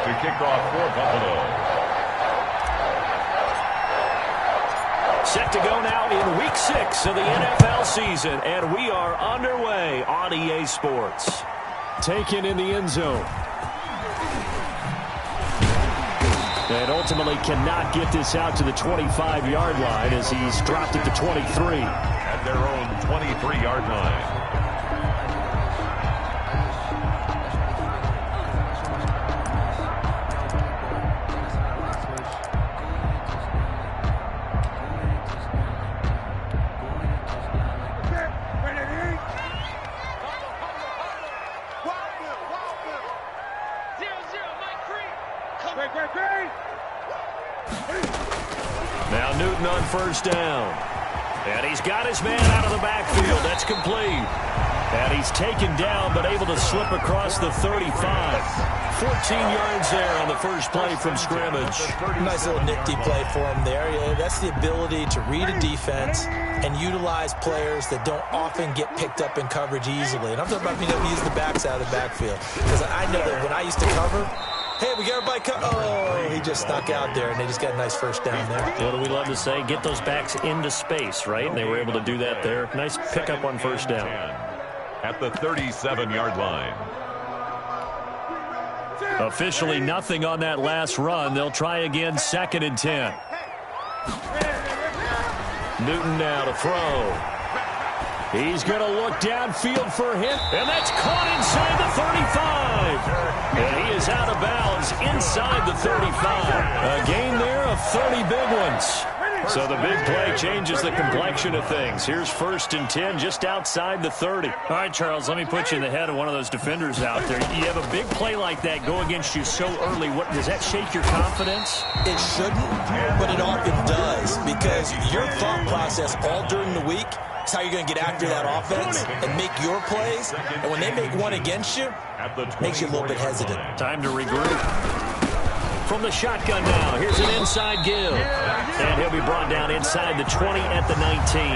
to kick off for Buffalo. Set to go now in Week 6 of the NFL season, and we are underway on EA Sports. Taken in the end zone. And ultimately cannot get this out to the 25-yard line as he's dropped at the 23. At their own 23-yard line. Now Newton on first down. And he's got his man out of the backfield. That's complete. And he's taken down but able to slip across the 35. 14 yards there on the first play from scrimmage. Nice little nifty play for him there. Yeah, that's the ability to read a defense and utilize players that don't often get picked up in coverage easily. And I'm talking about being able to use the backs out of the backfield. Because I know that when I used to cover, hey, we got everybody oh, he just snuck out there, and they just got a nice first down there. What do we love to say? Get those backs into space, right? And they were able to do that there. Nice pickup on first down. At the 37-yard line. Officially nothing on that last run. They'll try again, 2nd and 10. Newton now to throw. He's going to look downfield for him, and that's caught inside the 35. And he is out of bounds inside the 35. A gain there of 30 big ones. So the big play changes the complexion of things. Here's 1st and 10 just outside the 30. All right, Charles, let me put you in the head of one of those defenders out there. You have a big play like that go against you so early. What does that shake your confidence? It shouldn't, but it often does, because your thought process all during the week is how you're going to get after that offense and make your plays. And when they make one against you, it makes you a little bit hesitant. Time to regroup. From the shotgun now, here's an inside give. And he'll be brought down inside the 20 at the 19.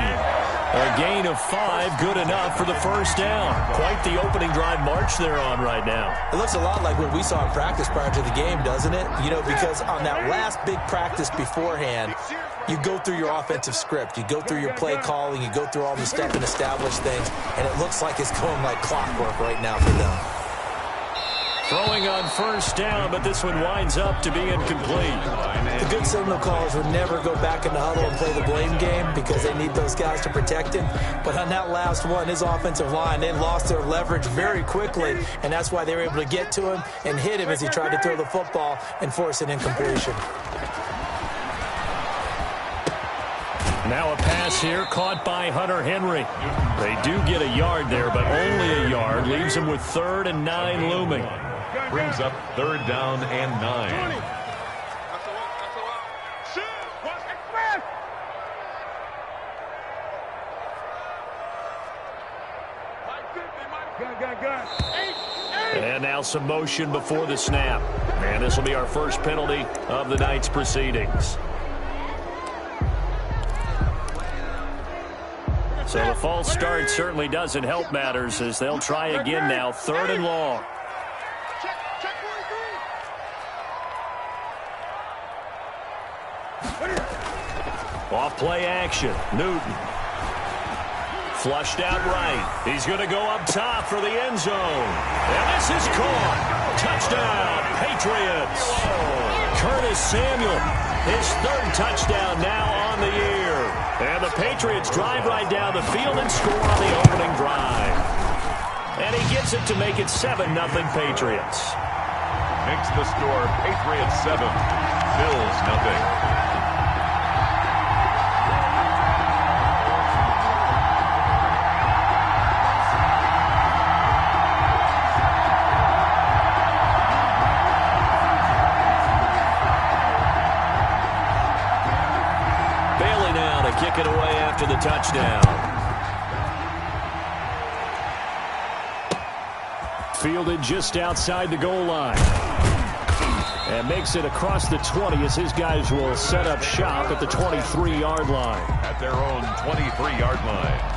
A gain of 5, good enough for the first down. Quite the opening drive march they're on right now. It looks a lot like what we saw in practice prior to the game, doesn't it? You know, because on that last big practice beforehand, you go through your offensive script. You go through your play calling. You go through all the step and establish things. And it looks like it's going like clockwork right now for them. Throwing on first down, but this one winds up to be incomplete. The good signal callers would never go back in the huddle and play the blame game because they need those guys to protect him. But on that last one, his offensive line, they lost their leverage very quickly, and that's why they were able to get to him and hit him as he tried to throw the football and force an incompletion. Now a pass here caught by Hunter Henry. They do get a yard there, but only a yard. Leaves them with 3rd and 9 looming. Brings up 3rd down and 9. And now some motion before the snap. And this will be our first penalty of the night's proceedings. So the false start certainly doesn't help matters as they'll try again now, 3rd and long. Off play action. Newton. Flushed out right. He's going to go up top for the end zone. And this is caught. Touchdown, Patriots. Curtis Samuel, his 3rd touchdown now on the year. And the Patriots drive right down the field and score on the opening drive. And he gets it to make it 7-0 Patriots. Makes the score Patriots 7, Bills 0. Kick it away after the touchdown. Fielded just outside the goal line. And makes it across the 20 as his guys will set up shop at the 23-yard line. At their own 23-yard line.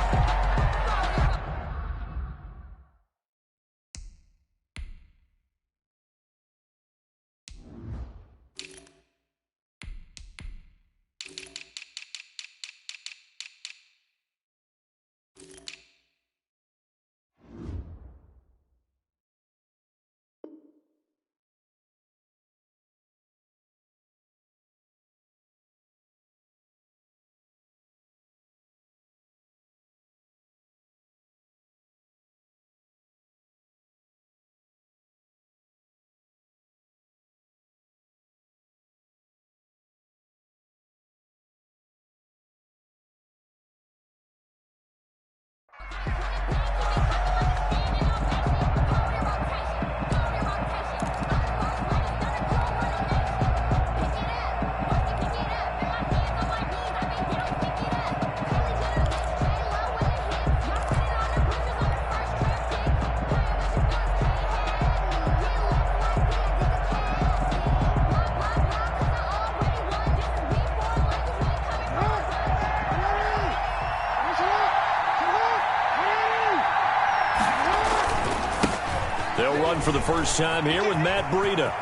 They'll run for the first time here with Matt Breida.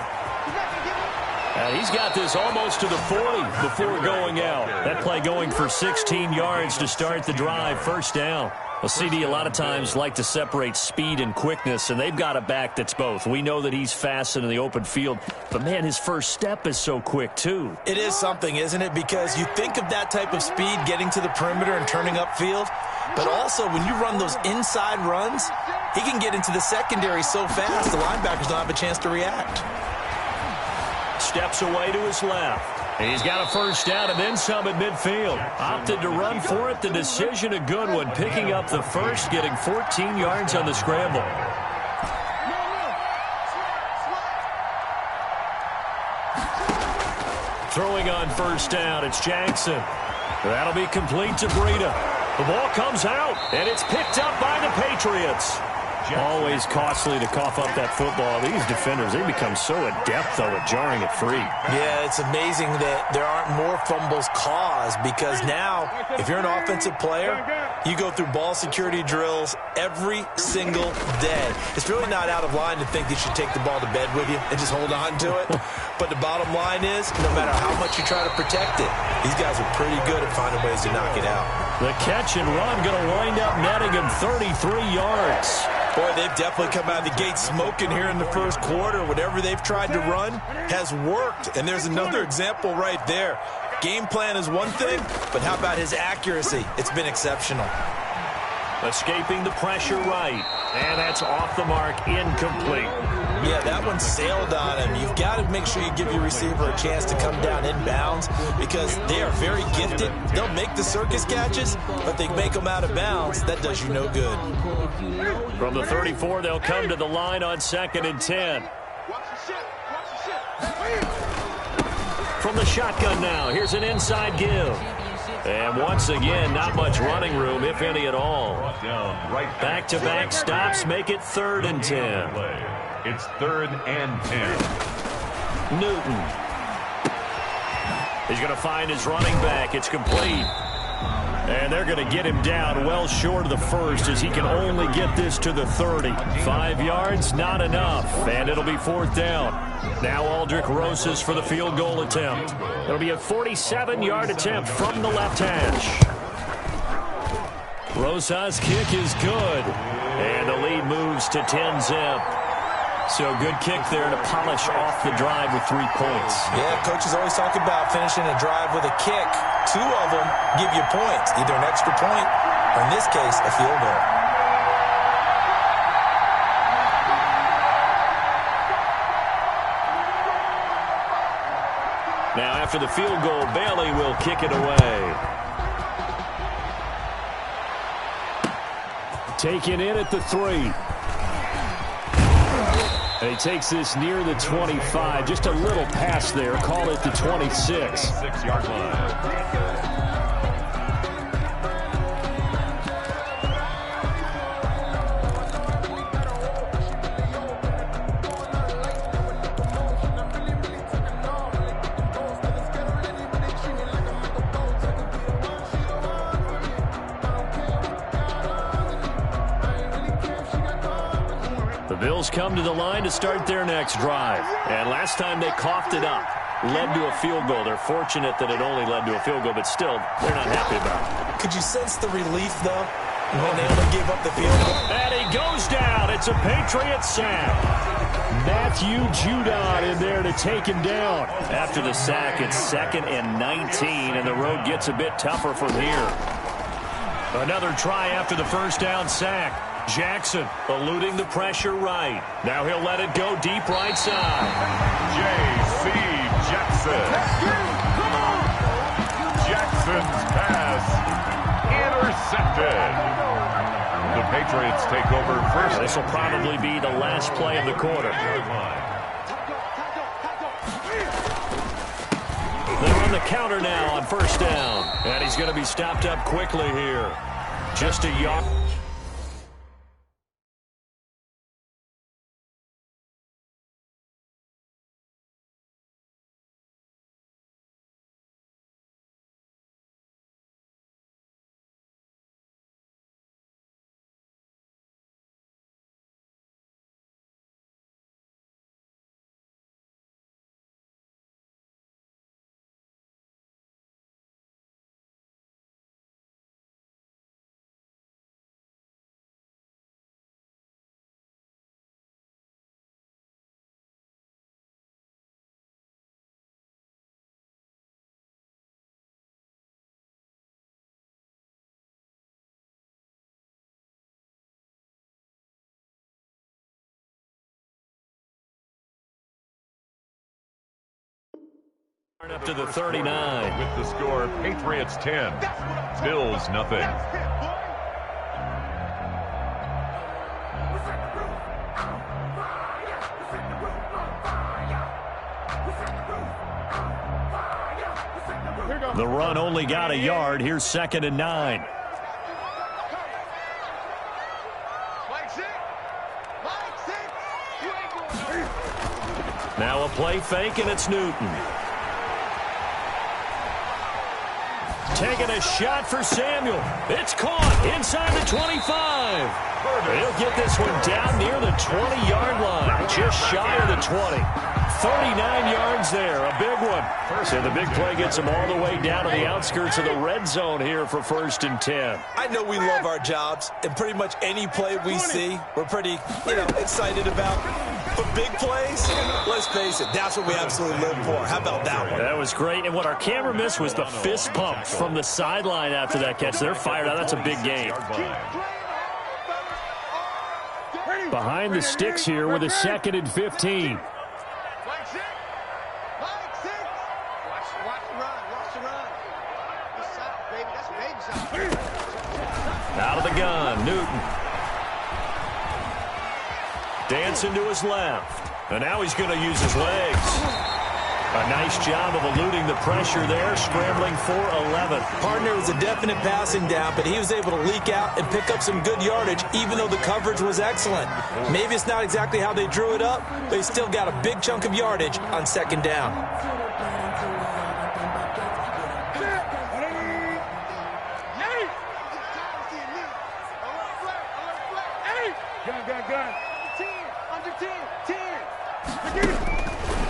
And he's got this almost to the 40 before going out. That play going for 16 yards to start the drive. First down. Well, CD, a lot of times like to separate speed and quickness, and they've got a back that's both. We know that he's fast in the open field, but, man, his first step is so quick, too. It is something, isn't it? Because you think of that type of speed getting to the perimeter and turning upfield, but also when you run those inside runs, he can get into the secondary so fast the linebackers don't have a chance to react. Steps away to his left. He's got a first down and then some at midfield. Opted to run for it. The decision a good one. Picking up the first, getting 14 yards on the scramble. Throwing on first down, it's Jackson. That'll be complete to Breida. The ball comes out, and it's picked up by the Patriots. Always costly to cough up that football. These defenders, they become so adept, though, at jarring it free. Yeah, it's amazing that there aren't more fumbles caused because now, if you're an offensive player, you go through ball security drills every single day. It's really not out of line to think you should take the ball to bed with you and just hold on to it. But the bottom line is, no matter how much you try to protect it, these guys are pretty good at finding ways to knock it out. The catch and run going to wind up netting him 33 yards. Boy, they've definitely come out of the gate smoking here in the first quarter. Whatever they've tried to run has worked. And there's another example right there. Game plan is one thing, but how about his accuracy? It's been exceptional. Escaping the pressure right. And that's off the mark, incomplete. Yeah, that one sailed on him. You've got to make sure you give your receiver a chance to come down inbounds because they are very gifted. They'll make the circus catches, but they make them out of bounds. That does you no good. From the 34, they'll come to the line on 2nd and 10. From the shotgun now, here's an inside give. And once again, not much running room, if any at all. Back-to-back stops make it 3rd and 10. It's 3rd and 10. Newton. He's going to find his running back. It's complete. And they're going to get him down well short of the first as he can only get this to the 30. 5 yards, not enough. And it'll be 4th down. Now Aldrich Rosas for the field goal attempt. It'll be a 47-yard attempt from the left hash. Rosas' kick is good. And the lead moves to 10-zip. So good kick there to polish off the drive with 3 points. Yeah, coaches always talk about finishing a drive with a kick. 2 of them give you points, either an extra point or, in this case, a field goal. Now, after the field goal, Bailey will kick it away. Taken in at the 3. And he takes this near the 25. Just a little pass there. Call it the 26. 6-yard line. Bills come to the line to start their next drive. And last time they coughed it up, led to a field goal. They're fortunate that it only led to a field goal, but still, they're not happy about it. Could you sense the relief, though, when they only gave up the field goal? And he goes down. It's a Patriot sack. Matthew Judon in there to take him down. After the sack, it's 2nd and 19, and the road gets a bit tougher from here. Another try after the first down sack. Jackson eluding the pressure right. Now he'll let it go deep right side. J.C. Jackson. Jackson's pass intercepted. The Patriots take over first. This will probably be the last play of the quarter. They're on the counter now on first down. And he's going to be stopped up quickly here. Just a yard. Up to the 39. With the score, Patriots 10, Bills nothing. The run only got a yard. Here's 2nd and 9. Now a play fake, and it's Newton. Taking a shot for Samuel. It's caught inside the 25. He'll get this one down near the 20-yard line, just shy of the 20. 39 yards there, a big one. So the big play gets him all the way down to the outskirts of the red zone here for 1st and 10. I know we love our jobs, and pretty much any play we see, we're pretty, excited about. But big plays, let's face it, that's what we absolutely live for. How about that one? That was great, and what our camera missed was the fist pump from the sideline after that catch. They're fired out. That's a big game. Behind the sticks here with a 2nd and 15. Out of the gun, Newton. Dancing to his left. And now he's going to use his legs. A nice job of eluding the pressure there, scrambling for 11. Partner was a definite passing down, but he was able to leak out and pick up some good yardage, even though the coverage was excellent. Maybe it's not exactly how they drew it up, but he still got a big chunk of yardage on 2nd down.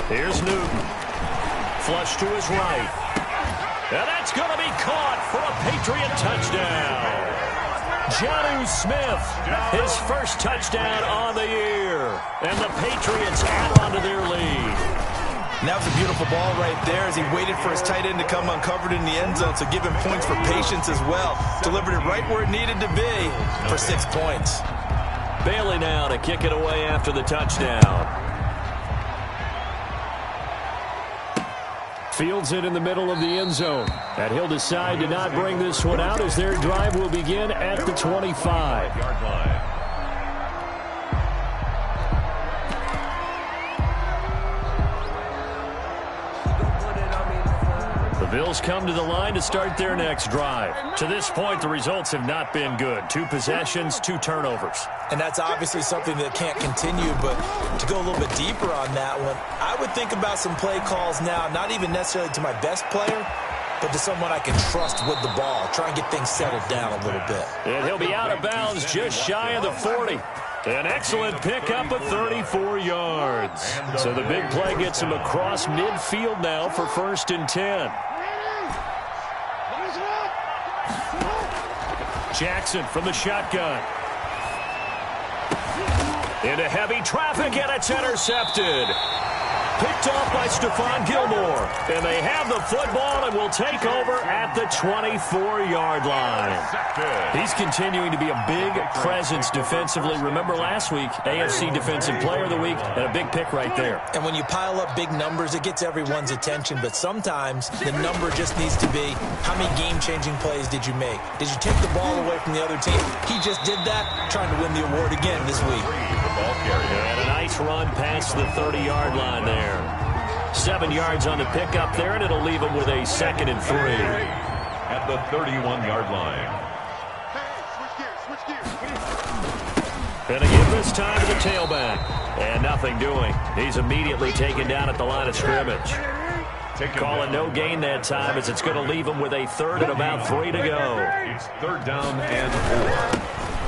Here's Newton. Flush to his right. And that's going to be caught for a Patriot touchdown. Jonnu Smith, his first touchdown on the year. And the Patriots add on to their lead. And that was a beautiful ball right there as he waited for his tight end to come uncovered in the end zone, so give him points for patience as well. Delivered it right where it needed to be for 6 points. Bailey now to kick it away after the touchdown. Fields it in the middle of the end zone. And he'll decide to not bring this one out as their drive will begin at the 25-yard line. The Bills come to the line to start their next drive. To this point, the results have not been good. 2 possessions, 2 turnovers. And that's obviously something that can't continue, but to go a little bit deeper on that one, I would think about some play calls now, not even necessarily to my best player, but to someone I can trust with the ball. Try and get things settled down a little bit. And he'll be out of bounds just shy of the 40. An excellent pickup of 34 yards. So the big play gets him across midfield now for 1st and 10. Jackson from the shotgun. Into heavy traffic, and it's intercepted. Picked off by Stephon Gilmore. And they have the football and will take over at the 24-yard line. He's continuing to be a big presence defensively. Remember last week, AFC Defensive Player of the Week, and a big pick right there. And when you pile up big numbers, it gets everyone's attention. But sometimes the number just needs to be, how many game-changing plays did you make? Did you take the ball away from the other team? He just did that, trying to win the award again this week. And a nice run past the 30-yard line there. 7 yards on the pickup there, and it'll leave him with a 2nd and 3. At the 31-yard line. And again this time to the tailback. And nothing doing. He's immediately taken down at the line of scrimmage. Calling no gain that time as it's going to leave him with a 3rd and about 3 to go. It's 3rd down and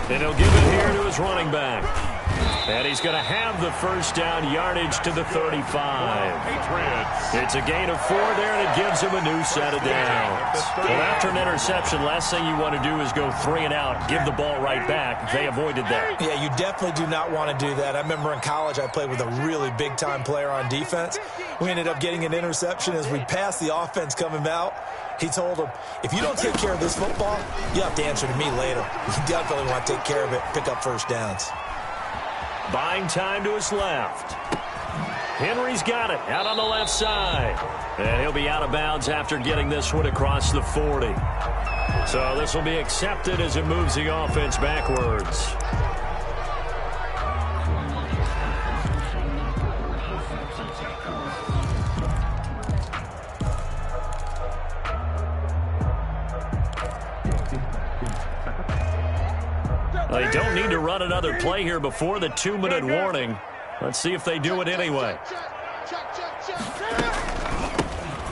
4. And he'll give it here to his running back. And he's going to have the first down yardage to the 35. It's a gain of 4 there, and it gives him a new set of downs. Well, after an interception, last thing you want to do is go 3 and out, give the ball right back. They avoided that. Yeah, you definitely do not want to do that. I remember in college I played with a really big-time player on defense. We ended up getting an interception as we passed the offense coming out. He told him, if you don't take care of this football, you have to answer to me later. You definitely want to take care of it, pick up first downs. Buying time to his left. Henry's got it out on the left side. And he'll be out of bounds after getting this one across the 40. So this will be accepted as it moves the offense backwards. They don't need to run another play here before the 2-minute warning. Let's see if they do it anyway.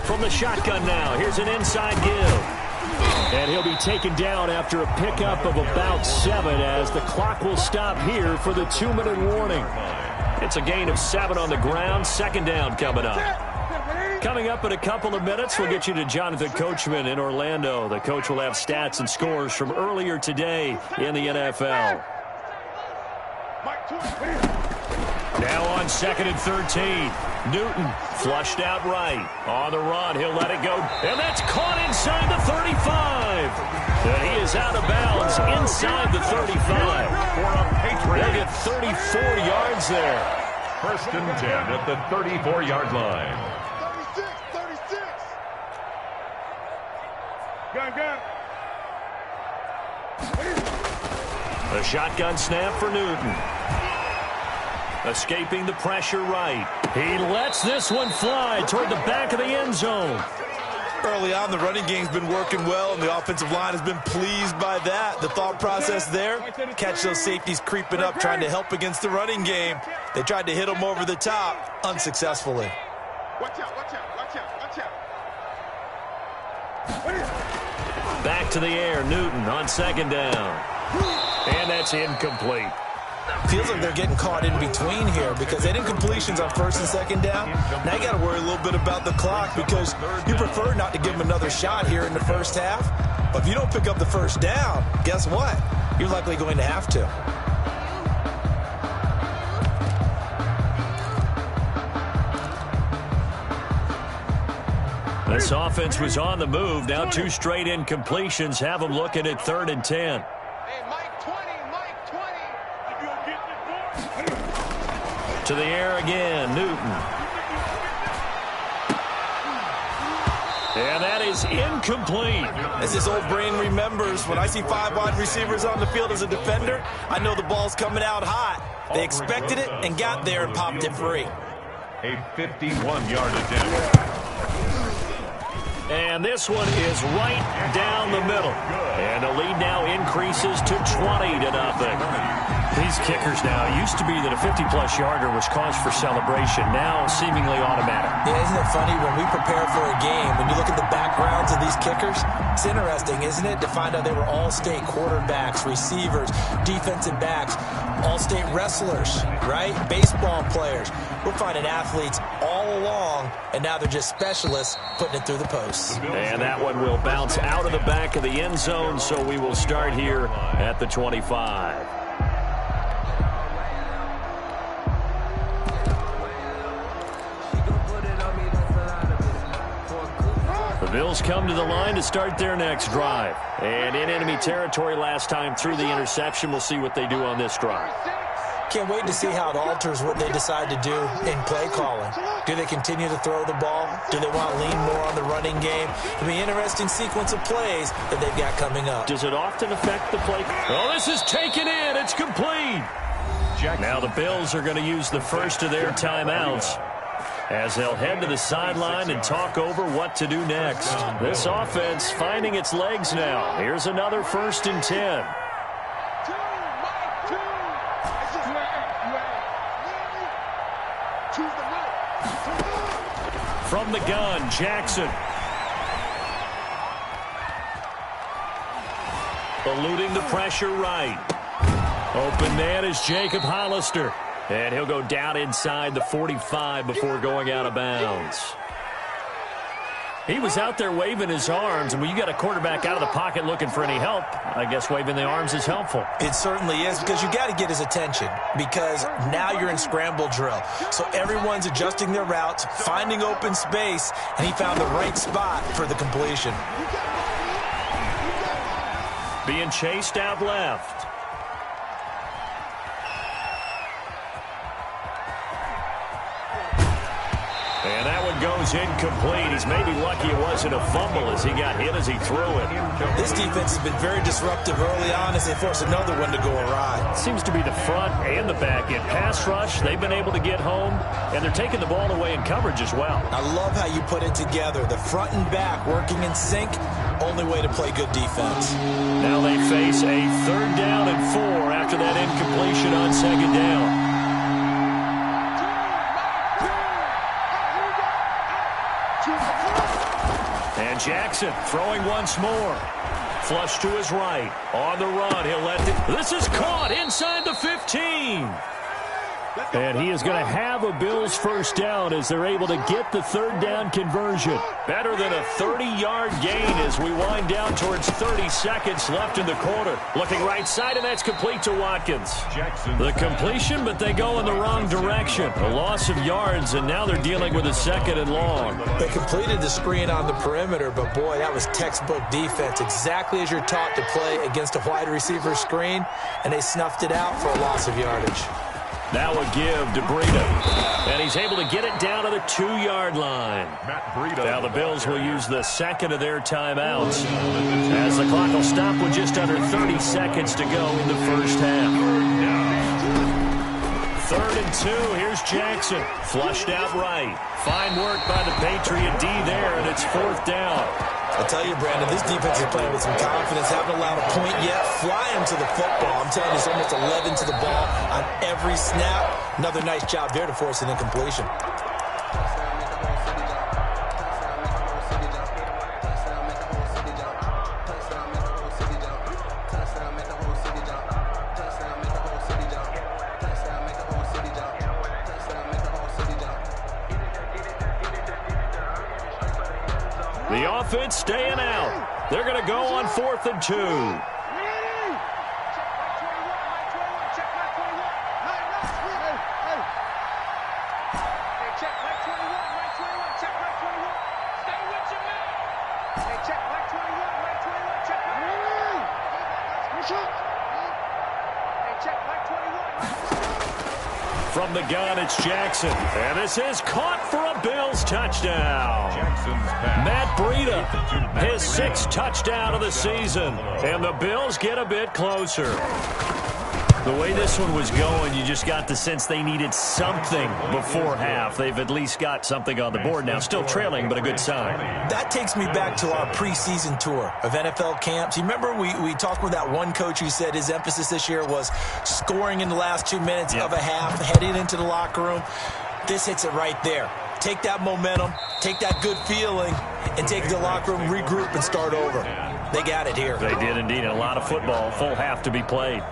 From the shotgun now, here's an inside give. And he'll be taken down after a pickup of about 7 as the clock will stop here for the 2-minute warning. It's a gain of 7 on the ground. Second down coming up. Coming up in a couple of minutes, we'll get you to Jonathan Coachman in Orlando. The coach will have stats and scores from earlier today in the NFL. Now on 2nd and 13. Newton flushed out right. On the run, he'll let it go. And that's caught inside the 35. And he is out of bounds inside the 35. For a Patriot. They'll get 34 yards there. 1st and 10 at the 34-yard line. A shotgun snap for Newton. Escaping the pressure right. He lets this one fly toward the back of the end zone. Early on, the running game's been working well, and the offensive line has been pleased by that. The thought process there, catch those safeties creeping up, trying to help against the running game. They tried to hit them over the top, unsuccessfully. Watch out, watch out, watch out, watch out. Back to the air, Newton on 2nd down. And that's incomplete. Feels like they're getting caught in between here because they didn't completions on 1st and 2nd down. Now you got to worry a little bit about the clock because you prefer not to give them another shot here in the first half. But if you don't pick up the 1st down, guess what? You're likely going to have to. This offense was on the move. Now 2 straight incompletions have them looking at 3rd and 10. Hey, Mike 20, Mike 20. To the air again, Newton. And that is incomplete. As his old brain remembers, when I see 5 wide receivers on the field as a defender, I know the ball's coming out hot. They expected it and got there and popped it free. A 51-yard attempt. And this one is right down the middle. And the lead now increases to 20-0. These kickers now, used to be that a 50-plus yarder was cause for celebration. Now seemingly automatic. Yeah, isn't it funny when we prepare for a game, when you look at the backgrounds of these kickers, it's interesting, isn't it, to find out they were all-state quarterbacks, receivers, defensive backs, all-state wrestlers, right? Baseball players. We're finding athletes all along, and now they're just specialists putting it through the posts. And that one will bounce out of the back of the end zone, so we will start here at the 25. The Bills come to the line to start their next drive. And in enemy territory last time through the interception. We'll see what they do on this drive. Can't wait to see how it alters what they decide to do in play calling. Do they continue to throw the ball? Do they want to lean more on the running game? It'll be an interesting sequence of plays that they've got coming up. Does it often affect the play? Oh, this is taken in. It's complete. Now the Bills are going to use the first of their timeouts as they'll head to the sideline and talk over what to do next. This offense finding its legs now. Here's another 1st and 10. From the gun, Jackson. Eluding the pressure right. Open man is Jacob Hollister. And he'll go down inside the 45 before going out of bounds. He was out there waving his arms, and when you got a quarterback out of the pocket looking for any help, I guess waving the arms is helpful. It certainly is, because you got to get his attention, because now you're in scramble drill. So everyone's adjusting their routes, finding open space, and he found the right spot for the completion. Being chased out left. And that one goes incomplete. He's maybe lucky it wasn't a fumble as he got hit as he threw it. This defense has been very disruptive early on as they force another one to go awry. Seems to be the front and the back end. Pass rush, they've been able to get home, and they're taking the ball away in coverage as well. I love how you put it together. The front and back working in sync, only way to play good defense. Now they face a 3rd down and 4 after that incompletion on 2nd down. And Jackson throwing once more. Flush to his right. On the run. He'll let this is caught inside the 15. And he is going to have a Bills first down as they're able to get the 3rd down conversion. Better than a 30-yard gain as we wind down towards 30 seconds left in the quarter. Looking right side, and that's complete to Watkins. The completion, but they go in the wrong direction. A loss of yards, and now they're dealing with a 2nd and long. They completed the screen on the perimeter, but boy, that was textbook defense. Exactly as you're taught to play against a wide receiver screen, and they snuffed it out for a loss of yardage. Now a give to Breida. And he's able to get it down to the 2-yard line. Now the Bills will use the 2nd of their timeouts as the clock will stop with just under 30 seconds to go in the first half. 3rd and 2. Here's Jackson. Flushed out right. Fine work by the Patriot D there, and it's 4th down. I tell you, Brandon, this defense is playing with some confidence. Haven't allowed a point yet. Flying to the football. I'm telling you, it's almost 11 to the ball on every snap. Another nice job there to force an incompletion. The offense staying out. They're going to go on 4th and 2. From the gun, it's Jackson. And this is caught for a Bills touchdown. Matt Breida, his 6th touchdown of the season. And the Bills get a bit closer. The way this one was going, you just got the sense they needed something before half. They've at least got something on the board now. Still trailing, but a good sign. That takes me back to our preseason tour of NFL camps. You remember we talked with that one coach who said his emphasis this year was scoring in the last 2 minutes of a half, heading into the locker room. This hits it right there. Take that momentum, take that good feeling, and take the locker room, regroup, and start over. They got it here. They did indeed. A lot of football, full half to be played.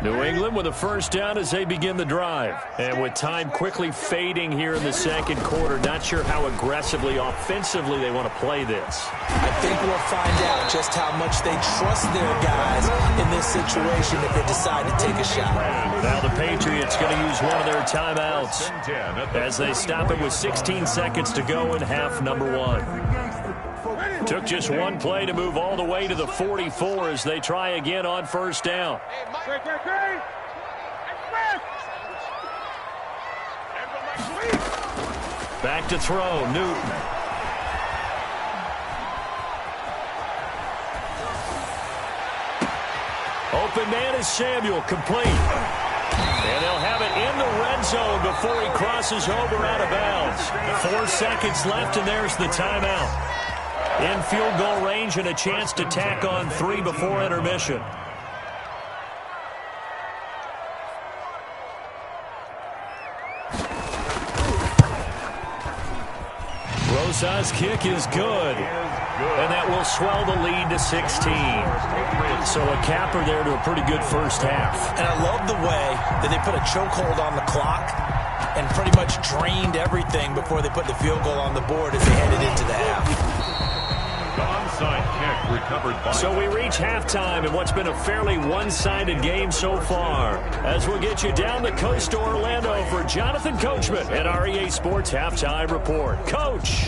New England with a first down as they begin the drive. And with time quickly fading here in the 2nd quarter, not sure how aggressively, offensively they want to play this. I think we'll find out just how much they trust their guys in this situation if they decide to take a shot. Now the Patriots going to use one of their timeouts as they stop it with 16 seconds to go in half number 1. Took just one play to move all the way to the 44 as they try again on first down. Back to throw, Newton. Open man is Samuel, complete. And they'll have it in the red zone before he crosses over out of bounds. 4 seconds left, and there's the timeout. In field goal range and a chance to tack on 3 before intermission. Rosa's kick is good. And that will swell the lead to 16. So a capper there to a pretty good first half. And I love the way that they put a chokehold on the clock and pretty much drained everything before they put the field goal on the board as they headed into the half. Onside kick recovered by... So we reach halftime in what's been a fairly one-sided game so far. As we'll get you down the coast to Orlando for Jonathan Coachman at our EA Sports Halftime Report. Coach!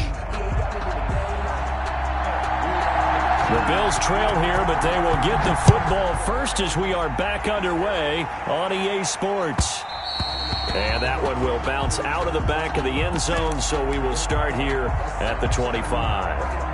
The Bills trail here, but they will get the football first as we are back underway on EA Sports. And that one will bounce out of the back of the end zone, so we will start here at the 25.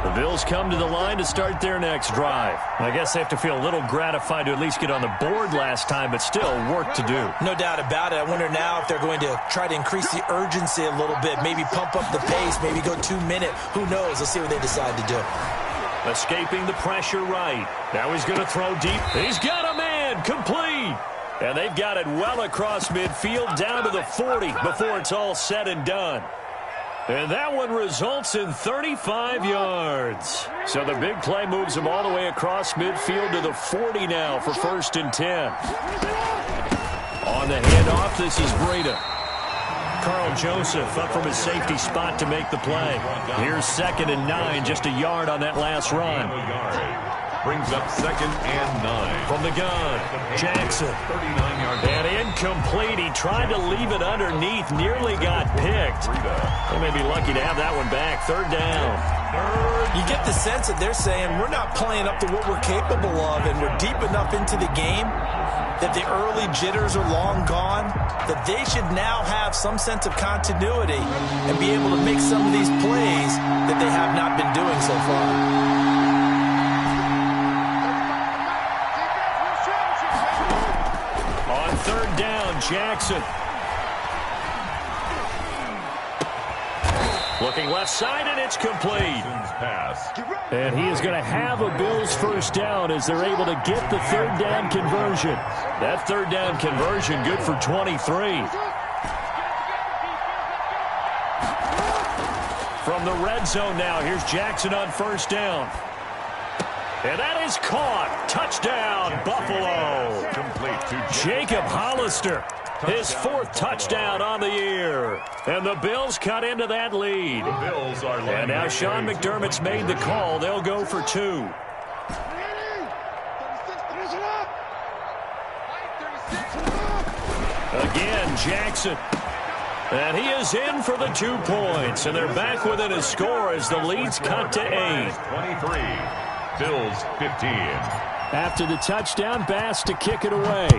The Bills come to the line to start their next drive. I guess they have to feel a little gratified to at least get on the board last time, but still work to do. No doubt about it. I wonder now if they're going to try to increase the urgency a little bit, maybe pump up the pace, maybe go 2 minute. Who knows? Let's see what they decide to do. Escaping the pressure right. Now he's going to throw deep. He's got a man. Complete. And they've got it well across midfield down to the 40 before it's all said and done. And that one results in 35 yards. So the big play moves them all the way across midfield to the 40 now for 1st and 10. On the handoff, this is Breda. Carl Joseph up from his safety spot to make the play. Here's 2nd and 9, just a yard on that last run. Brings up 2nd and 9. From the gun, Jackson. 39-yard and incomplete. He tried to leave it underneath, nearly got picked. They may be lucky to have that one back. 3rd down. You get the sense that they're saying we're not playing up to what we're capable of, and we're deep enough into the game that the early jitters are long gone, that they should now have some sense of continuity and be able to make some of these plays that they have not been doing so far. On 3rd down, Jackson. Looking left side, and it's complete. And he is going to have a Bills 1st down as they're able to get the 3rd down conversion. That 3rd down conversion good for 23. From the red zone now, here's Jackson on 1st down. And that is caught. Touchdown, Buffalo. complete to Jacob Hollister, his 4th touchdown on the year. And the Bills cut into that lead. Bills are and now Sean McDermott's made the call. They'll go for 2. Again, Jackson. And he is in for the 2 points. And they're back within a score as the lead's cut to 8. 23. Bills 15. After the touchdown, Bass to kick it away.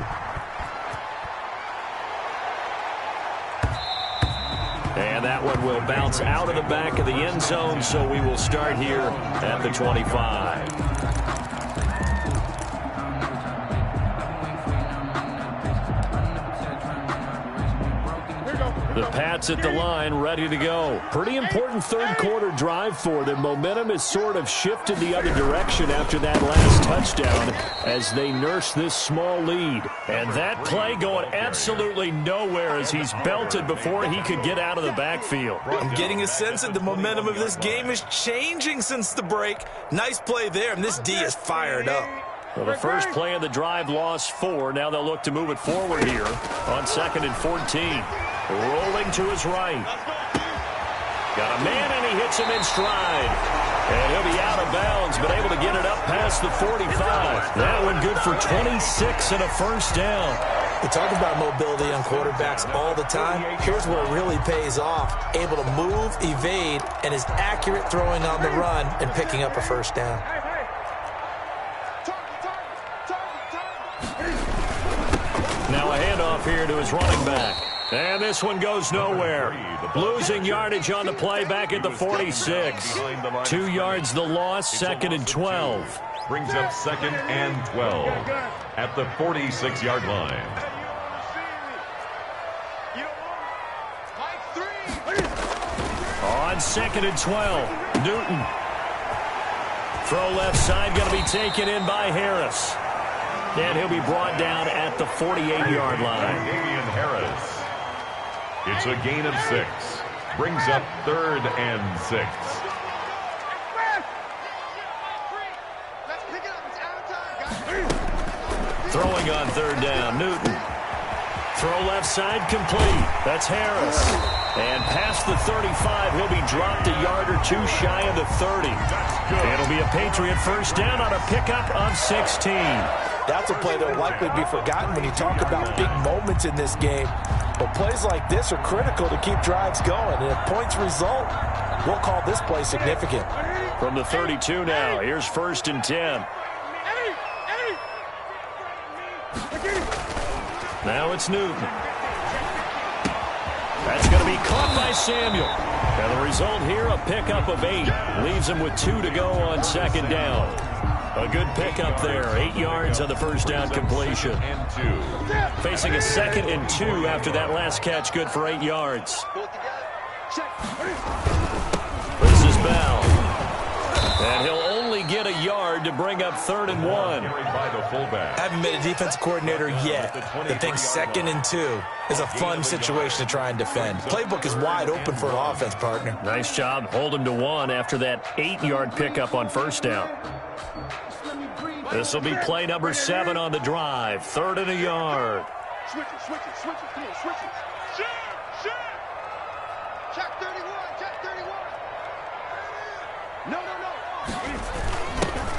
And that one will bounce out of the back of the end zone, so we will start here at the 25. The Pats at the line, ready to go. Pretty important 3rd quarter drive for them. Momentum has sort of shifted the other direction after that last touchdown as they nurse this small lead. And that play going absolutely nowhere as he's belted before he could get out of the backfield. I'm getting a sense that the momentum of this game is changing since the break. Nice play there, and this D is fired up. Well, the first play of the drive lost 4. Now they'll look to move it forward here on 2nd and 14. Rolling to his right. Got a man, and he hits him in stride. And he'll be out of bounds, but able to get it up past the 45. That one good for 26 and a 1st down. We talk about mobility on quarterbacks all the time. Here's where it really pays off. Able to move, evade, and is accurate throwing on the run and picking up a 1st down. Now a handoff here to his running back. And this one goes nowhere. Losing yardage on the play back at the 46. 2 yards the loss, 2nd and 12. Brings up 2nd and 12 at the 46-yard line. On 2nd and 12, Newton. Throw left side, going to be taken in by Harris. And he'll be brought down at the 48-yard line. Damian Harris. It's a gain of 6. Brings up 3rd and 6. Throwing on 3rd down, Newton. Throw left side complete. That's Harris. And past the 35, he'll be dropped a yard or 2 shy of the 30. It'll be a Patriot 1st down on a pickup of 16. That's a play that will likely be forgotten when you talk about big moments in this game. But plays like this are critical to keep drives going. And if points result, we'll call this play significant. From the 32 now, here's 1st and 10. Now it's Newton. That's going to be caught by Samuel. And the result here, a pickup of 8. Leaves him with 2 to go on 2nd down. A good pickup there. 8 yards on the first down completion. Facing a 2nd and 2 after that last catch, good for 8 yards. This is Bell. And he'll only get a yard to bring up 3rd and 1. Haven't been a defensive coordinator yet. The thing 2nd and 2 is a fun situation to try and defend. Playbook is wide open for an offense, partner. Nice job. Hold him to 1 after that 8-yard pickup on 1st down. This will be play number 7 on the drive. 3rd and a yard. Switch it. Come on, switch it. Check 31. No.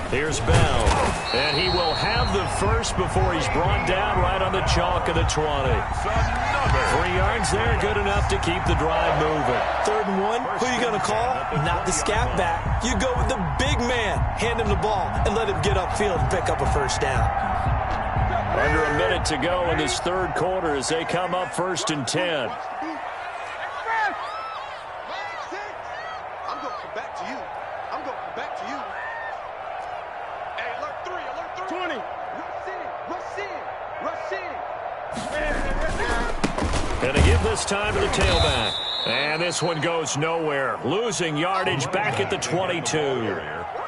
Here's Bell, and he will have the first before he's brought down right on the chalk of the 20. 3 yards there, good enough to keep the drive moving. 3rd and 1, who are you going to call? Not the scat back. You go with the big man. Hand him the ball and let him get upfield and pick up a 1st down. Under a minute to go in this 3rd quarter as they come up 1st and 10. I'm going to come back to you. Hey, alert 3. 20. Rush in. And to give this time to the tailback. And this one goes nowhere. Losing yardage back at the 22.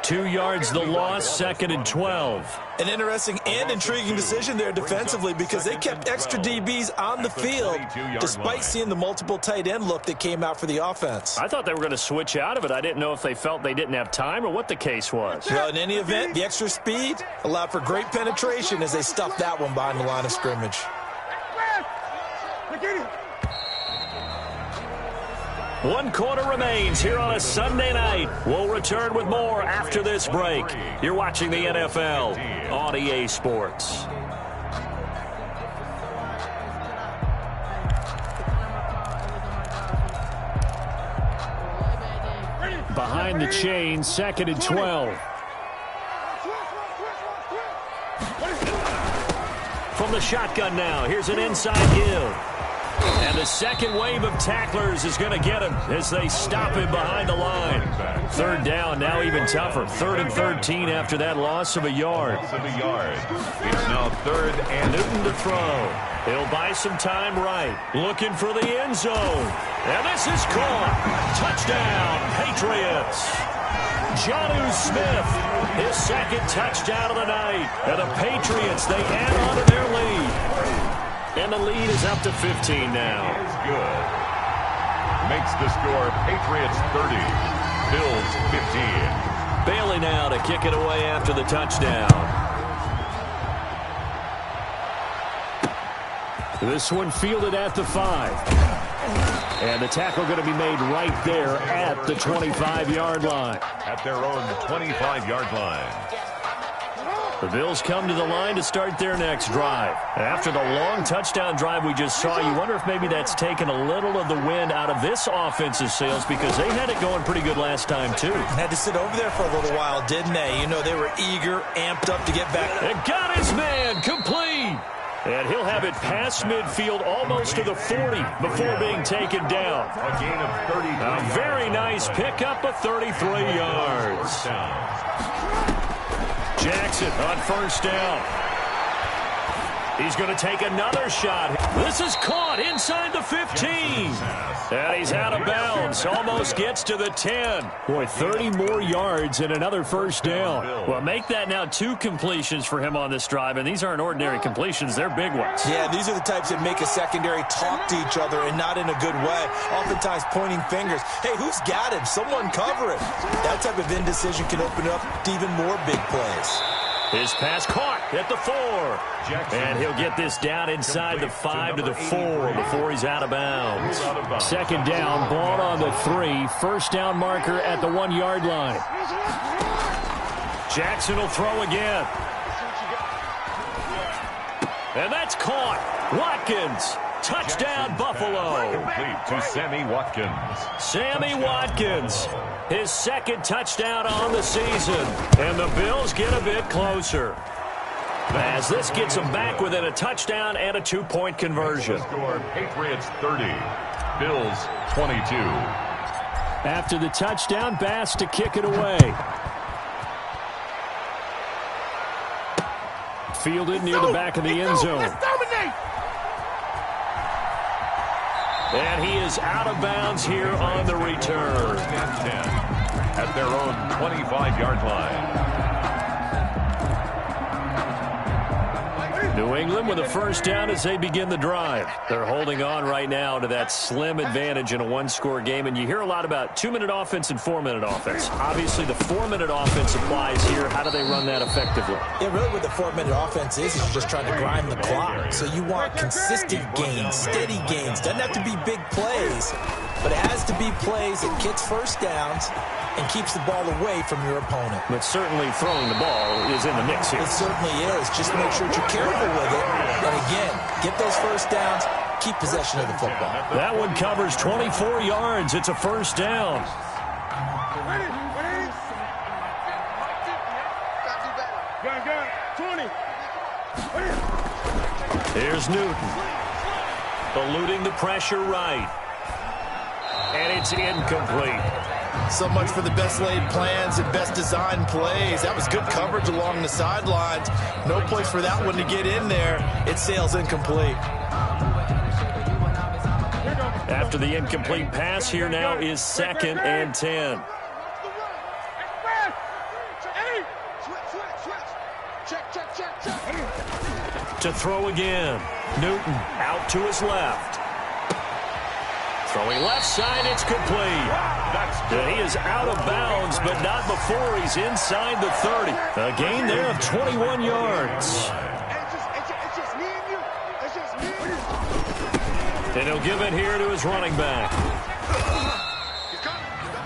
2 yards the loss, 2nd and 12. An interesting and intriguing decision there defensively because they kept extra DBs on the field despite seeing the multiple tight end look that came out for the offense. I thought they were going to switch out of it. I didn't know if they felt they didn't have time or what the case was. Well, in any event, the extra speed allowed for great penetration as they stuffed that one behind the line of scrimmage. 1 quarter remains here on a Sunday night. We'll return with more after this break. You're watching the NFL on EA Sports. Behind the chain, 2nd and 12. From the shotgun now, here's an inside give. And the second wave of tacklers is going to get him as they stop him behind the line. 3rd down, now even tougher. 3rd and 13 after that loss of a yard. It's now 3rd and Newton to throw. He'll buy some time right. Looking for the end zone. And this is caught. Touchdown, Patriots. Jonnu Smith, his 2nd touchdown of the night. And the Patriots, they add on to their lead. And the lead is up to 15 now. Is good. Makes the score Patriots 30, Bills 15. Bailey now to kick it away after the touchdown. This one fielded at the 5. And the tackle going to be made right there at the 25-yard line. At their own 25-yard line. The Bills come to the line to start their next drive. After the long touchdown drive we just saw, you wonder if maybe that's taken a little of the wind out of this offensive sails because they had it going pretty good last time, too. Had to sit over there for a little while, didn't they? You know, they were eager, amped up to get back. And got his man complete. And he'll have it past midfield almost to the 40 before being taken down. A gain of 30. A very nice pickup of 33 yards. Jackson on 1st down. He's going to take another shot. This is caught inside the 15. And he's out of bounds. Almost gets to the 10. Boy, 30 more yards and another 1st down. Well, make that now 2 completions for him on this drive. And these aren't ordinary completions. They're big ones. Yeah, these are the types that make a secondary talk to each other and not in a good way. Oftentimes pointing fingers. Hey, who's got him? Someone cover it. That type of indecision can open up to even more big plays. His pass caught at the 4. And he'll get this down inside the 5 to the 4 before he's out of bounds. 2nd down, ball on the 3. 1st down marker at the 1-yard line. Jackson will throw again. And that's caught. Watkins Touchdown, Buffalo. Complete to Sammy Watkins. Sammy Watkins, his second touchdown on the season. And the Bills get a bit closer, as this gets them back within a touchdown and a 2-point conversion. Score, Patriots 30, Bills 22. After the touchdown, Bass to kick it away. Fielded near the back of the end zone. And he is out of bounds here on the return. First and 10 at their own 25-yard line. New England with a first down as they begin the drive. They're holding on right now to that slim advantage in a one-score game, and you hear a lot about 2-minute offense and 4-minute offense. Obviously, the 4-minute offense applies here. How do they run that effectively? Yeah, really what the 4-minute offense is you're just trying to grind the clock. So you want consistent gains, steady gains. Doesn't have to be big plays, but it has to be plays that gets first downs and keeps the ball away from your opponent. But certainly throwing the ball is in the mix here. It certainly is. Just make sure that you're careful with it. And again, get those first downs, keep possession of the football. That one covers 24 yards. It's a first down. Here's Newton. Eluding the pressure right. And it's incomplete. So much for the best laid plans and best designed plays. That was good coverage along the sidelines. No place for that one to get in there. It sails incomplete. After the incomplete pass, here now is 2nd and 10. To throw again. Newton out to his left. Throwing left side, it's complete. He is out of bounds, but not before he's inside the 30. A gain there of 21 yards. And he'll give it here to his running back.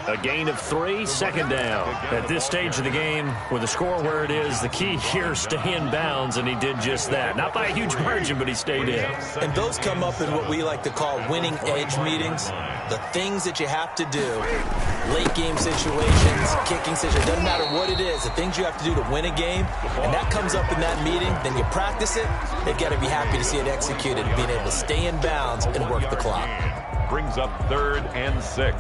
A gain of 3, 2nd down. At this stage of the game, with the score where it is, the key here is stay in bounds, and he did just that. Not by a huge margin, but he stayed in. And those come up in what we like to call winning edge meetings. The things that you have to do, late game situations, kicking situations, doesn't matter what it is, the things you have to do to win a game, and that comes up in that meeting, then you practice it, they've got to be happy to see it executed, being able to stay in bounds and work the clock. Brings up 3rd and 6.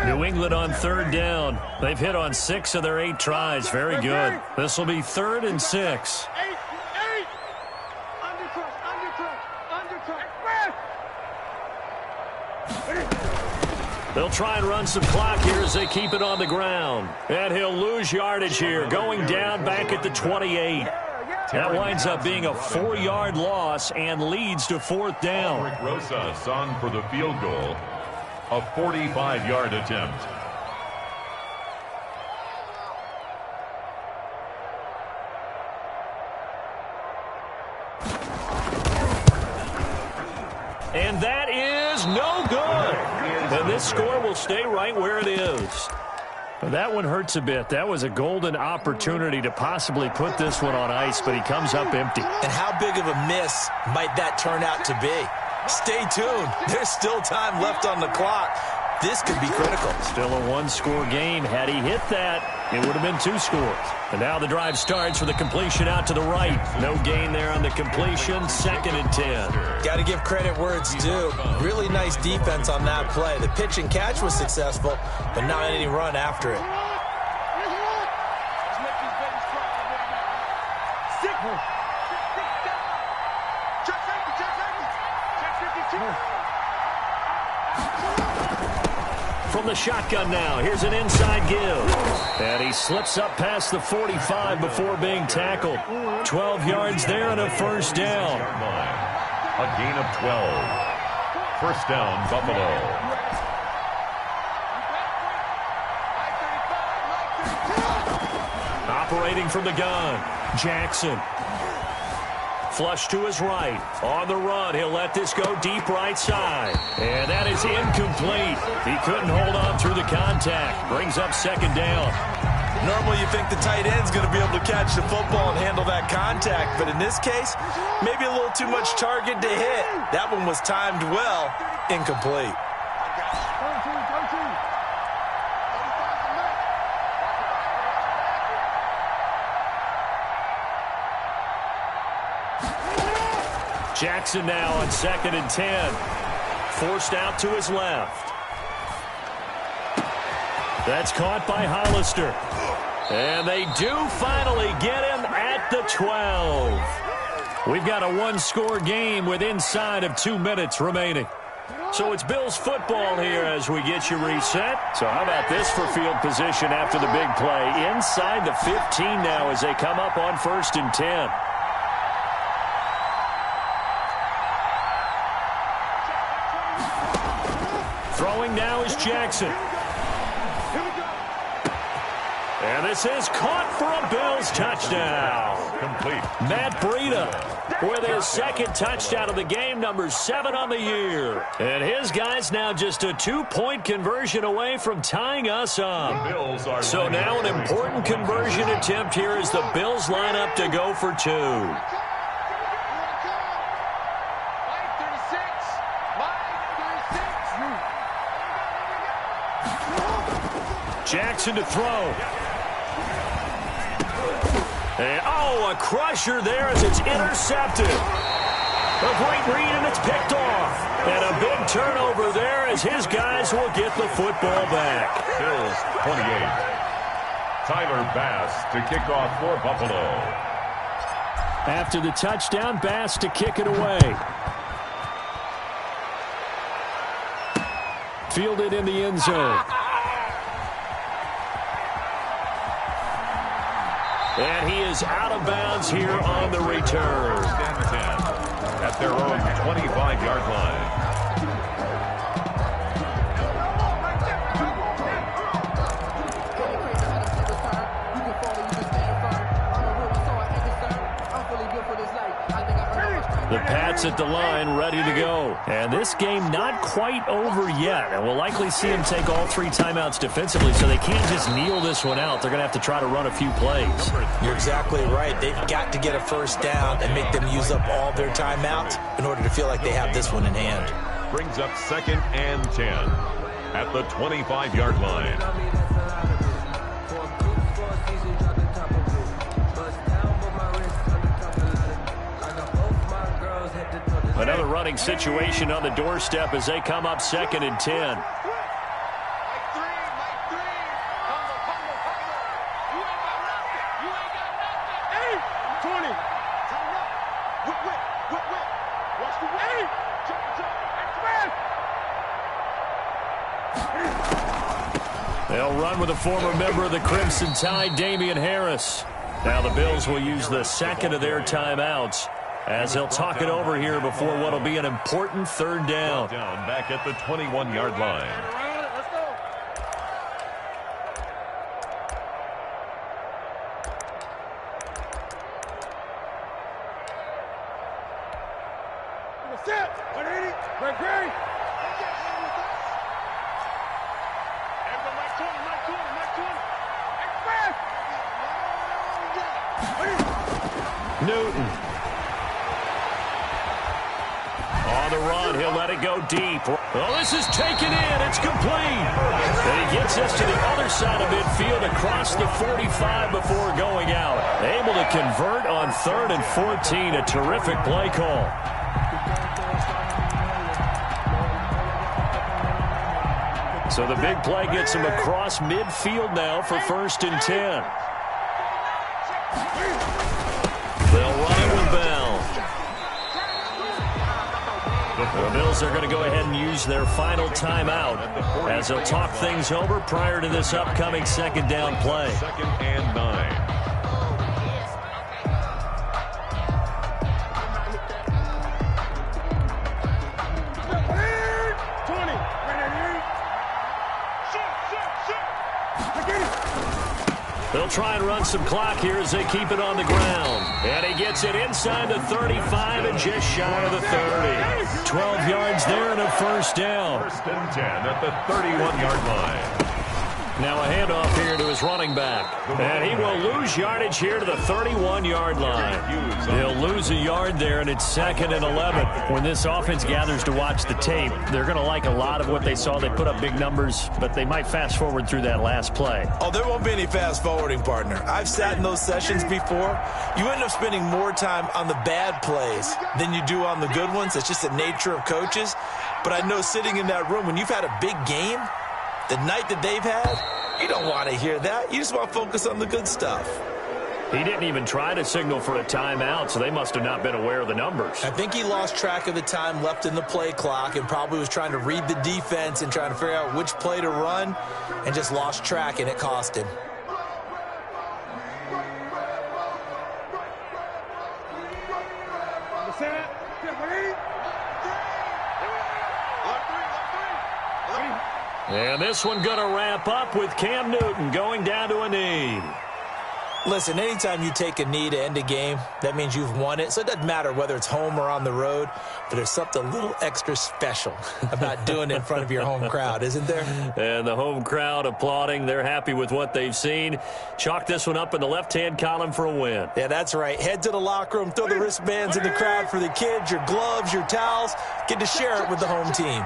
New England on 3rd down. They've hit on 6 of their 8 tries. Very good. This will be 3rd and 6. They'll try and run some clock here as they keep it on the ground. And he'll lose yardage here, going down back at the 28. That winds up being a 4-yard loss and leads to 4th down. Rosas on for the field goal. A 45-yard attempt. And that is no good. And this score will stay right where it is. Well, that one hurts a bit. That was a golden opportunity to possibly put this one on ice, but he comes up empty. And how big of a miss might that turn out to be? Stay tuned. There's still time left on the clock. This could be critical. Still a 1-score game. Had he hit that, it would have been 2 scores. And now the drive starts with a completion out to the right. No gain there on the completion. 2nd and 10. Got to give credit where it's due. Really nice defense on that play. The pitch and catch was successful, but not any run after it. From the shotgun now, here's an inside give. And he slips up past the 45 before being tackled. 12 yards there and a first down. A gain of 12. First down, Buffalo. Operating from the gun, Jackson. flush to his right. On the run, he'll let this go deep right side. And that is incomplete. He couldn't hold on through the contact. Brings up second down. Normally you think the tight end's going to be able to catch the football and handle that contact, but in this case, maybe a little too much target to hit. That one was timed well, incomplete. Jackson now on 2nd and 10. Forced out to his left. That's caught by Hollister. And they do finally get him at the 12. We've got a one-score game with inside of 2 minutes remaining. So it's Bills football here as we get you reset. So how about this for field position after the big play? Inside the 15 now as they come up on 1st and 10. Throwing now is Jackson. And this is caught for a Bills touchdown. Complete. Matt Breida with his second touchdown of the game, number 7 on the year. And his guys now just a 2-point conversion away from tying us up. So now an important conversion attempt here as the Bills line up to go for 2. Jackson to throw. And, a crusher there as it's intercepted. A great read, and it's picked off. And a big turnover there as his guys will get the football back. Bills 28. Tyler Bass to kick off for Buffalo. After the touchdown, Bass to kick it away. Fielded in the end zone. And he is out of bounds here on the return. At their own 25-yard line. The Pats at the line, ready to go. And this game not quite over yet. And we'll likely see them take all 3 timeouts defensively, so they can't just kneel this one out. They're going to have to try to run a few plays. You're exactly right. They've got to get a first down and make them use up all their timeouts in order to feel like they have this one in hand. Brings up 2nd and 10 at the 25-yard line. Another running situation on the doorstep as they come up 2nd and 10. They'll run with a former member of the Crimson Tide, Damian Harris. Now the Bills will use the second of their timeouts as they'll talk it over here before what will be an important 3rd down. Back at the 21-yard line. Newton. On the run, he'll let it go deep. Oh, this is taken in. It's complete. And he gets us to the other side of midfield across the 45 before going out. Able to convert on 3rd and 14. A terrific play call. So the big play gets him across midfield now for 1st and 10. They'll run it with Bell. The Bills are going to go ahead and use their final timeout as they'll talk things over prior to this upcoming 2nd down play. 2nd and 9. They'll try and run some clock here as they keep it on the ground. And he gets it inside the 35 and just shy of the 30. 12 yards there and a first down. First and 10 at the 31-yard line. Now a handoff here to his running back. And he will lose yardage here to the 31-yard line. He'll lose a yard there, and it's 2nd and 11. When this offense gathers to watch the tape, they're going to like a lot of what they saw. They put up big numbers, but they might fast forward through that last play. Oh, there won't be any fast forwarding, partner. I've sat in those sessions before. You end up spending more time on the bad plays than you do on the good ones. It's just the nature of coaches. But I know sitting in that room, when you've had a big game, the night that they've had, you don't want to hear that. You just want to focus on the good stuff. He didn't even try to signal for a timeout, so they must have not been aware of the numbers. I think he lost track of the time left in the play clock and probably was trying to read the defense and trying to figure out which play to run and just lost track, and it cost him. And this one going to wrap up with Cam Newton going down to a knee. Listen, anytime you take a knee to end a game, that means you've won it. So it doesn't matter whether it's home or on the road, but there's something a little extra special about doing it in front of your home crowd, isn't there? And the home crowd applauding. They're happy with what they've seen. Chalk this one up in the left-hand column for a win. Yeah, that's right. Head to the locker room, throw the wristbands in the crowd for the kids, your gloves, your towels. Get to share it with the home team.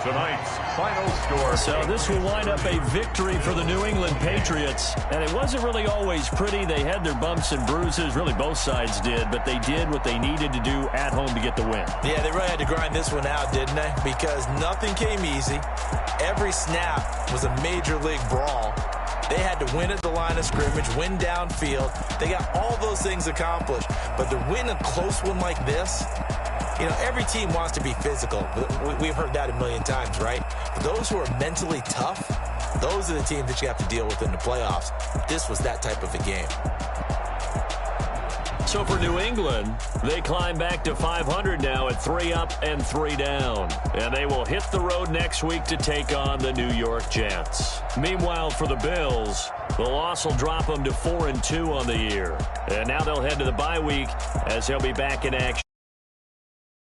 Tonight's final score. So this will wind up a victory for the New England Patriots. And it wasn't really always pretty. They had their bumps and bruises. Really, both sides did. But they did what they needed to do at home to get the win. Yeah, they really had to grind this one out, didn't they? Because nothing came easy. Every snap was a major league brawl. They had to win at the line of scrimmage, win downfield. They got all those things accomplished. But to win a close one like this, you know, every team wants to be physical. We've heard that a million times, right? But those who are mentally tough, those are the teams that you have to deal with in the playoffs. This was that type of a game. So for New England, they climb back to 500 now at 3 up and 3 down. And they will hit the road next week to take on the New York Jets. Meanwhile, for the Bills, the loss will drop them to 4-2 on the year. And now they'll head to the bye week as they'll be back in action.